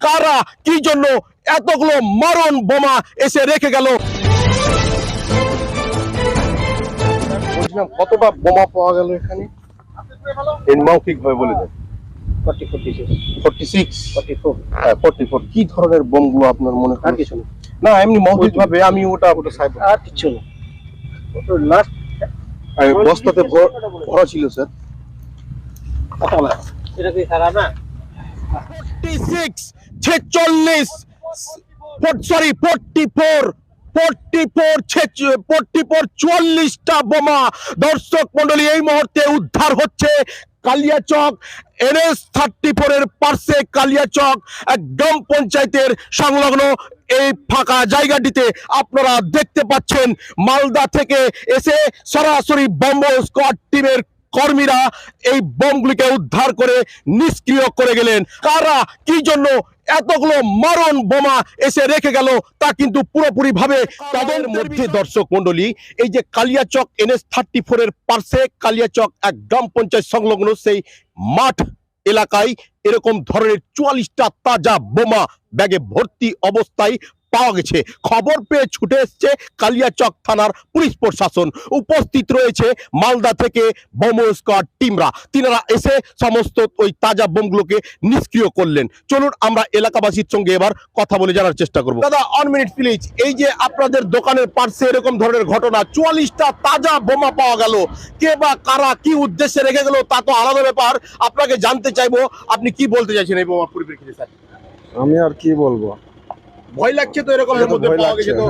কারা কি জন্য এতগুলো মারণ বোমা এসে রেখে গেল। বলছিলাম কতটা বোমা পাওয়া গেল এখানে, এর মৌখিক ভাবে বলে দেন। 44 কি ধরনের বোমগুলো আপনার মনে হয়? কিছু না, এমনি মৌখিক ভাবে আমি ওটা সাইড আর কিছু না। লাস্ট বস্তাতে ভরা ছিল স্যার। এটা কি সারা না? 46 46 সরি 44 44 বোমা দর্শক মন্ডলী এই মুহূর্তে উদ্ধার হচ্ছে কালিয়াচক NH-34 এর পাশে কালিয়াচক গ্রাম পঞ্চায়েতের সংলগ্ন এই ফাঁকা জায়গাটিতে আপনারা দেখতে পাচ্ছেন মালদা থেকে এসে সরাসরি বম্ব স্কোয়াড টিমের কর্মীরা এই বোমগুলিকে উদ্ধার করে নিষ্ক্রিয় করে গেলেন। কারা কি জন্য এতগুলো মারণ বোমা এসে রেখে গেল তা কিন্তু পুরোপুরি ভাবে তাদের মধ্যে। দর্শক মন্ডলী, এই যে কালিয়াচক NH-34 এর পাশে কালিয়াচক এক গ্রাম পঞ্চায়েত সংলগ্ন সেই মাঠ এলাকায় এরকম ধরনের 44টা তাজা বোমা ব্যাগে ভর্তি অবস্থায় পাওয়া গেছে। খবর পেয়ে ছুটে এসছে কালিয়াচক থানার পুলিশ প্রশাসন, উপস্থিত রয়েছে মালদা থেকে বোম স্কোয়াড টিমরা। তিনারা এসে সমস্ত ওই তাজা বোমগুলোকে নিষ্ক্রিয় করলেন। চলুন আমরা এলাকাবাসীর সঙ্গে এবার কথা বলে জানার চেষ্টা করব। দাদা, 1 মিনিট প্লিজ। এই যে আপনাদের দোকানের পাশে এরকম ধরনের ঘটনা, 44টা তাজা বোমা পাওয়া গেল, কে বা কারা কি উদ্দেশ্যে রেখে গেল তা তো আলাদা ব্যাপার। আপনাকে জানতে চাইবো আপনি কি বলতে চাইছেন এই বোমার পরিপ্রেক্ষিতে স্যার? আমি আর কি বলবো, ভয় লাগছে তো, এরকম মধ্যে পাওয়া গেছে তো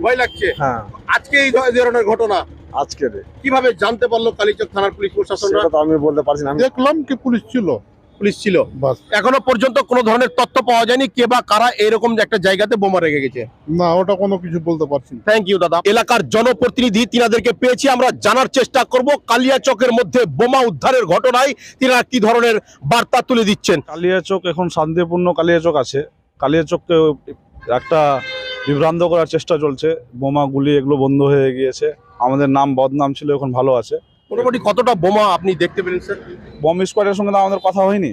ভয় লাগছে। হ্যাঁ, আজকে এই ধরনের ঘটনা আজকে কিভাবে জানতে পারলো কালিয়াচক থানার পুলিশ প্রশাসনরা? সেটা তো আমি বলতে পারছি না। আমি দেখলাম কি পুলিশ ছিল বাস। এখনো পর্যন্ত কোনো ধরনের তথ্য পাওয়া যায়নি কে বা কারা এরকম একটা জায়গাতে বোমা রেখে গেছে। না, ওটা কোনো কিছু বলতে পারছি না। থ্যাংক ইউ দাদা। এলাকার জনপ্রতিনিধি তিনাদেরকে পেয়েছি, আমরা জানার চেষ্টা করব কালিয়াচকের মধ্যে বোমা উদ্ধারের ঘটনায় তিনারা কি ধরনের বার্তা তুলে দিচ্ছেন। কালিয়াচক এখন শান্তিপূর্ণ কালিয়াচক আছে। কালিয়াচককে একটা বিভ্রান্ত করার চেষ্টা চলছে, বোমা গুলি এগুলো বন্ধ হয়ে গিয়েছে। আমাদের নাম বদনাম ছিল, এখন ভালো আছে। মোটামুটি কতটা বোমা আপনি দেখতে পেলেন স্যার? বম স্কোয়াডের সঙ্গে তো আমাদের কথা হয়নি।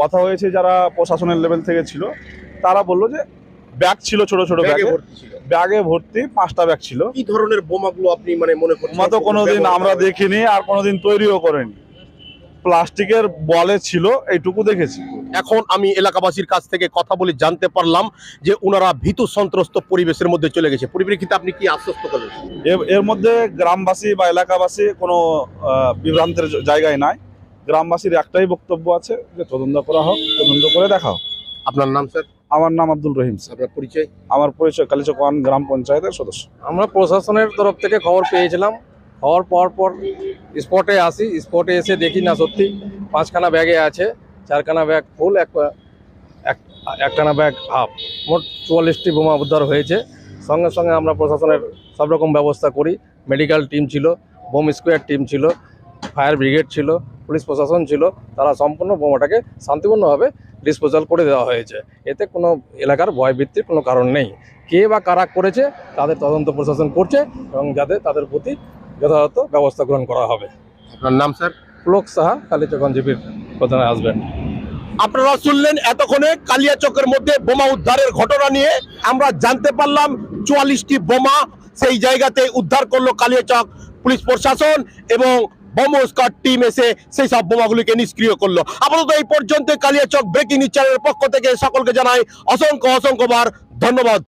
কথা হয়েছে যারা প্রশাসনের লেভেল থেকে ছিল, তারা বললো যে ব্যাগ ছিল, ছোট ছোট ব্যাগে ভর্তি 5টা ব্যাগ ছিল। কি ধরনের বোমাগুলো আপনি মানে মনে করছেন? বোমা তো কোনোদিন আমরা দেখিনি আর কোনোদিন তৈরিও করেনি, প্লাস্টিকের বলে ছিল, এইটুকু দেখেছি। এখন আমি এলাকাবাসীর কাছ থেকে কথা বলে জানতে পারলাম যে ওনারা ভীতু সন্ত্রস্ত পরিবেশের মধ্যে চলে গেছে। পরিপ্রেক্ষিতে আপনি কি আশ্বস্ত করবেন? এর মধ্যে গ্রামবাসী বা এলাকাবাসী কোনো বিভ্রান্তের জায়গায় নাই। গ্রামবাসীর একটাই বক্তব্য আছে যে তদন্ত করা হোক, তদন্ত করে দেখা হোক। আপনার নাম স্যার? আমার নাম আব্দুল রহিম স্যার। আপনার পরিচয়? আমার পরিচয় কালিয়াচক 1 গ্রাম পঞ্চায়েতের সদস্য। আমরা প্রশাসনের তরফ থেকে খবর পেয়েছিলাম। খবর পাওয়ার পর স্পটে আসি। স্পটে এসে দেখি না, সত্যি 5খানা ব্যাগে আছে, 4খানা ব্যাগ ফুল, একখানা ব্যাগ হাফ, মোট 44টি বোমা উদ্ধার হয়েছে। সঙ্গে সঙ্গে আমরা প্রশাসনের সব রকম ব্যবস্থা করি। মেডিকেল টিম ছিল, বোম স্কোয়াড টিম ছিল, ফায়ার ব্রিগেড ছিল, পুলিশ প্রশাসন ছিল। তারা সম্পূর্ণ বোমাটাকে শান্তিপূর্ণভাবে ডিসপোজাল করে দেওয়া হয়েছে। এতে কোনো এলাকার ভয়ভীতির কোনো কারণ নেই। কে বা কারা করেছে তাদের তদন্ত প্রশাসন করছে এবং যাতে তাদের প্রতি যথাযথ ব্যবস্থা গ্রহণ করা হবে। আপনার নাম স্যার? পুলক সাহা, কালিয়াচক জিপির প্রধানে আসবেন। আপনারা শুনলেন এতক্ষণে কালিয়াচকের মধ্যে বোমা উদ্ধারের ঘটনা নিয়ে। আমরা জানতে পারলাম 44টি বোমা সেই জায়গাতে উদ্ধার করলো কালিয়াচক পুলিশ প্রশাসন এবং বোম স্কোয়াড টিম এসে সেই সব বোমাগুলিকে নিষ্ক্রিয় করলো। আপাতত এই পর্যন্ত কালিয়াচক ব্রেকিং নিউজ চ্যানেলের পক্ষ থেকে সকলকে জানাই অসংখ্য ধন্যবাদ।